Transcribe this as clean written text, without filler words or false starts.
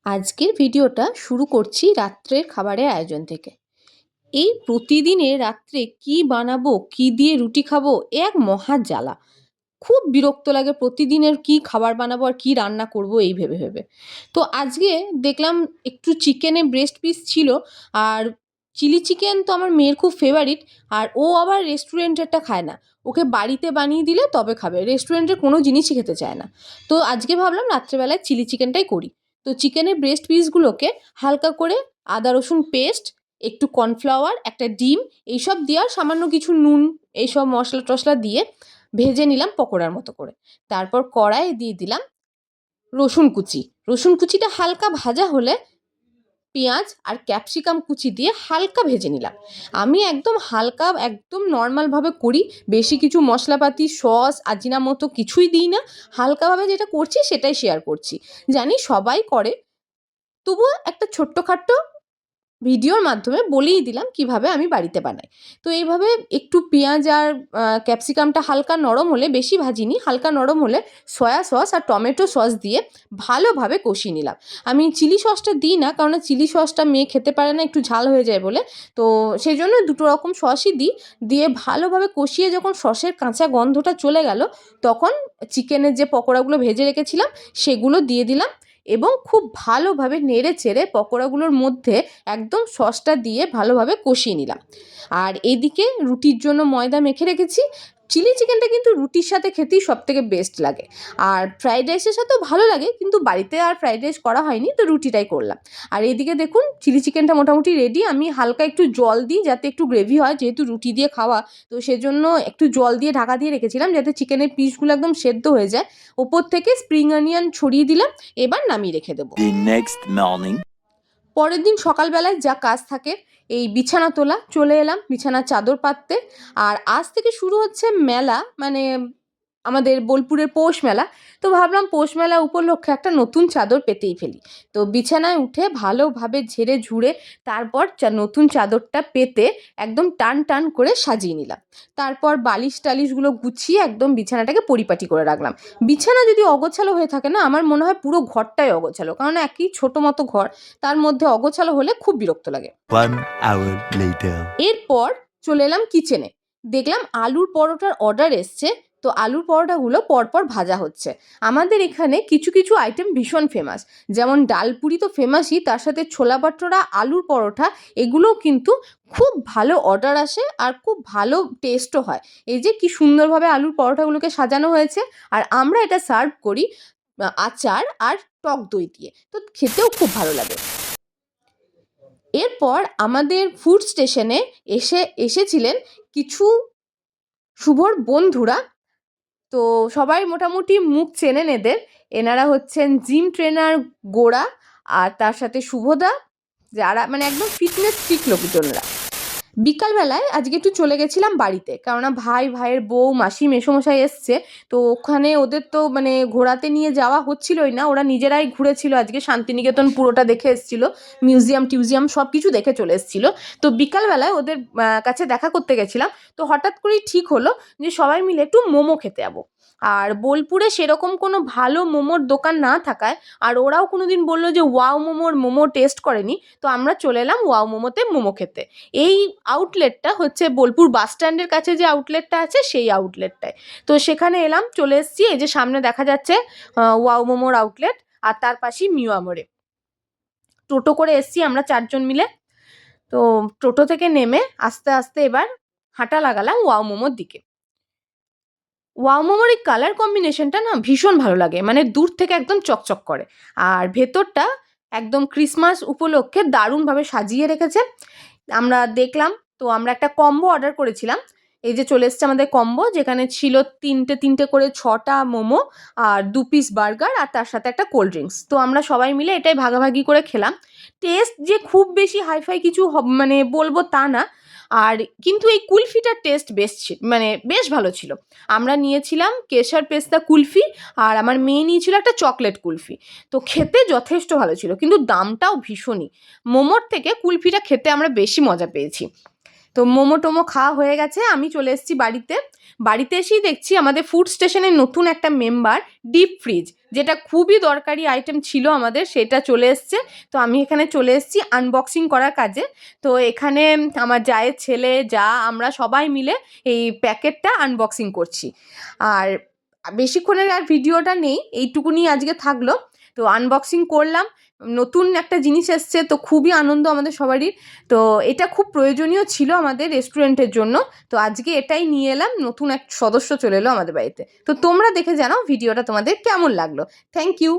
আজকের ভিডিওটা শুরু করছি রাত্রের খাবারের আয়োজন থেকে। এই প্রতিদিনে রাত্রে কি বানাবো, কি দিয়ে রুটি খাবো, এ এক মহা জ্বালা। খুব বিরক্ত লাগে প্রতিদিনের কি খাবার বানাবো আর কি রান্না করব এই ভেবে ভেবে। তো আজকে দেখলাম একটু চিকেনের ব্রেস্ট পিস ছিল, আর চিলি চিকেন তো আমার মেয়ের খুব ফেভারিট। আর ও আবার রেস্টুরেন্টেরটা খায় না, ওকে বাড়িতে বানিয়ে দিলে তবে খাবে, রেস্টুরেন্টের কোনো জিনিসই খেতে চায় না। তো আজকে ভাবলাম রাত্রেবেলায় চিলি চিকেনটাই করি। তো চিকেনের ব্রেস্ট পিসগুলোকে হালকা করে আদা রসুন পেস্ট, একটু কর্নফ্লাওয়ার, একটা ডিম, এইসব দিয়ে আর সামান্য কিছু নুন, এইসব মশলা টশলা দিয়ে ভেজে নিলাম পকোড়ার মতো করে। তারপর কড়াইয়ে দিয়ে দিলাম রসুন কুচি। রসুন কুচিটা হালকা ভাজা হলে পেঁয়াজ আর ক্যাপসিকাম কুচি দিয়ে হালকা ভেজে নিলাম। আমি একদম হালকা, একদম নর্মালভাবে করি, বেশি কিছু মশলাপাতি, সস, আজিনামোতো কিছুই দিই না। হালকাভাবে যেটা করছি সেটাই শেয়ার করছি। জানি সবাই করে, তবুও একটা ছোট্টখাট্টো ভিডিওর মাধ্যমে বলেই দিলাম কিভাবে আমি বাড়িতে বানাই। তো এইভাবে একটু পেঁয়াজ আর ক্যাপসিকামটা হালকা নরম হলে, বেশি ভাজিনি, হালকা নরম হলে সয়া সস আর টমেটো সস দিয়ে ভালোভাবে কষিয়ে নিলাম। আমি চিলি সসটা দিই না, কারণ চিলি সসটা মেয়ে খেতে পারে না, একটু ঝাল হয়ে যায় বলে। তো সেই জন্য দুটো রকম সসই দিই। দিয়ে ভালোভাবে কষিয়ে যখন সসের কাঁচা গন্ধটা চলে গেল, তখন চিকেনের যে পকোড়াগুলো ভেজে রেখেছিলাম সেগুলো দিয়ে দিলাম এবং খুব ভালোভাবে নেড়ে চেড়ে পকোড়াগুলোর মধ্যে একদম সসটা দিয়ে ভালোভাবে কষিয়ে নিলাম। আর এদিকে রুটির জন্য ময়দা মেখে রেখেছি। চিলি চিকেনটা কিন্তু রুটির সাথে খেতেই সবথেকে বেস্ট লাগে। আর ফ্রাইড রাইসের সাথেও ভালো লাগে, কিন্তু বাড়িতে আর ফ্রাইড রাইস করা হয়নি, তো রুটিটাই করলাম। আর এদিকে দেখুন চিলি চিকেনটা মোটামুটি রেডি। আমি হালকা একটু জল দিই যাতে একটু গ্রেভি হয়, যেহেতু রুটি দিয়ে খাওয়া, তো সেজন্য একটু জল দিয়ে ঢাকা দিয়ে রেখেছিলাম যাতে চিকেনের পিসগুলো একদম সেদ্ধ হয়ে যায়। ওপর থেকে স্প্রিং অনিয়ন ছড়িয়ে দিলাম, এবার নামিয়ে রেখে দেবো। পরের দিন সকালবেলায় যা কাজ থাকে, এই বিছানা তোলা, চলে এলাম বিছানার চাদর পাততে। আর আজ থেকে শুরু হচ্ছে মেলা, মানে আমাদের বোলপুরের পৌষ মেলা। তো ভাবলাম পৌষ মেলা উপলক্ষে একটা নতুন চাদর পেতেই ফেলি। তো বিছানায় উঠে ভালোভাবে ঝেড়ে ঝুড়ে তারপর নতুন চাদরটা পেতে একদম টান টান করে সাজিয়ে নিলাম। তারপর বালিশ টালিশগুলো গুছিয়ে একদম বিছানাটাকে পরিপাটি করে রাখলাম। বিছানা যদি অগোছালো হয়ে থাকে না, আমার মনে হয় পুরো ঘরটাই অগোছালো, কারণ একই ছোটো মতো ঘর, তার মধ্যে অগোছালো হলে খুব বিরক্ত লাগে। এরপর চলে এলাম কিচেনে। দেখলাম আলুর পরোটার অর্ডার এসছে, তো আলুর পরোটাগুলো পরপর ভাজা হচ্ছে। আমাদের এখানে কিছু কিছু আইটেম ভীষণ ফেমাস, যেমন ডালপুরি তো ফেমাসই, তার সাথে ছোলা বাটোরা, আলুর পরোটা, এগুলোও কিন্তু খুব ভালো অর্ডার আসে আর খুব ভালো টেস্টও হয়। এই যে কি সুন্দরভাবে আলুর পরোটাগুলোকে সাজানো হয়েছে, আর আমরা এটা সার্ভ করি আচার আর টক দই দিয়ে, তো খেতেও খুব ভালো লাগে। এরপর আমাদের ফুড স্টেশনে এসেছিলেন কিছু শুভর বন্ধুরা। তো সবাই মোটামুটি মুখ চেনেন এদের। এনারা হচ্ছেন জিম ট্রেনার গোড়া, আর তার সাথে শুভদা, যারা মানে একদম ফিটনেস ফ্রিক লোকজনরা। বিকালবেলায় আজকে একটু চলে গেছিলাম বাড়িতে, কেননা ভাইয়ের বউ, মাসি, মেসোমশাই এসছে। তো ওখানে ওদের তো মানে ঘোরাতে নিয়ে যাওয়া হচ্ছিলই না, ওরা নিজেরাই ঘুরেছিল। আজকে শান্তিনিকেতন পুরোটা দেখে এসেছিলো, মিউজিয়াম টিউজিয়াম সব কিছু দেখে চলে এসেছিলো। তো বিকালবেলায় ওদের কাছে দেখা করতে গেছিলাম। তো হঠাৎ করেই ঠিক হলো যে সবাই মিলে একটু মোমো খেতে যাবো। আর বোলপুরে সেরকম কোনো ভালো মোমোর দোকান না থাকায়, আর ওরাও কোনোদিন বললো যে ওয়াও মোমো টেস্ট করেনি, তো আমরা চলে এলাম ওয়াও মোমোতে মোমো খেতে। এই আউটলেটটা হচ্ছে বোলপুর বাস স্ট্যান্ডের কাছে যে আউটলেটটা আছে, সেই আউটলেটটায়। তো সেখানে এলাম, চলে এসেছি। এই যে সামনে দেখা যাচ্ছে ওয়াও মোমোর আউটলেট, আর তার পাশেই মিয়া মোড়ে। টোটো করে এসেছি আমরা 4 জন মিলে। তো টোটো থেকে নেমে আস্তে আস্তে এবার হাঁটা লাগালাম ওয়াও মোমোর দিকে। ওয়াও মোমোর এই কালার কম্বিনেশনটা না ভীষণ ভালো লাগে, মানে দূর থেকে একদম চকচক করে, আর ভেতরটা একদম ক্রিসমাস উপলক্ষে দারুণভাবে সাজিয়ে রেখেছে। আমরা দেখলাম, তো আমরা একটা কম্বো অর্ডার করেছিলাম। এই যে চলে এসছে আমাদের কম্বো, যেখানে ছিল 3টে করে 6টা মোমো আর 2 পিস বার্গার, আর তার সাথে একটা কোল্ড ড্রিঙ্কস। তো আমরা সবাই মিলে এটাই ভাগাভাগি করে খেলাম। টেস্ট যে খুব বেশি হাইফাই কিছু মানে বলবো তা না, আর কিন্তু এই কুলফিটার টেস্ট মানে বেশ ভালো ছিল। আমরা নিয়েছিলাম কেশর পেস্তা কুলফি, আর আমার মেয়ে নিয়েছিল একটা চকলেট কুলফি। তো খেতে যথেষ্ট ভালো ছিল, কিন্তু দামটাও ভীষণই। মোমোর থেকে কুলফিটা খেতে আমরা বেশি মজা পেয়েছি। তো মোমো টোমো খাওয়া হয়ে গেছে, আমি চলে এসেছি বাড়িতে। বাড়িতে এসেই দেখছি আমাদের ফুড স্টেশনের নতুন একটা মেম্বার, ডিপ ফ্রিজ, যেটা খুবই দরকারি আইটেম ছিল আমাদের, সেটা চলে এসছে। তো আমি এখানে চলে এসেছি আনবক্সিং করার কাজে। তো এখানে আমার জায়ের ছেলে, যা, আমরা সবাই মিলে এই প্যাকেটটা আনবক্সিং করছি। আর বেশিক্ষণের আর ভিডিওটা নেই, এইটুকুনি আজকে থাকলো। তো আনবক্সিং করলাম, নতুন একটা জিনিস এসছে, তো খুবই আনন্দ আমাদের সবারই। তো এটা খুব প্রয়োজনীয় ছিল আমাদের রেস্টুরেন্টের জন্য। তো আজকে এটাই নিয়ে এলাম, নতুন এক সদস্য চলে এলো আমাদের বাড়িতে। তো তোমরা দেখে জানাও ভিডিওটা তোমাদের কেমন লাগলো। Thank you.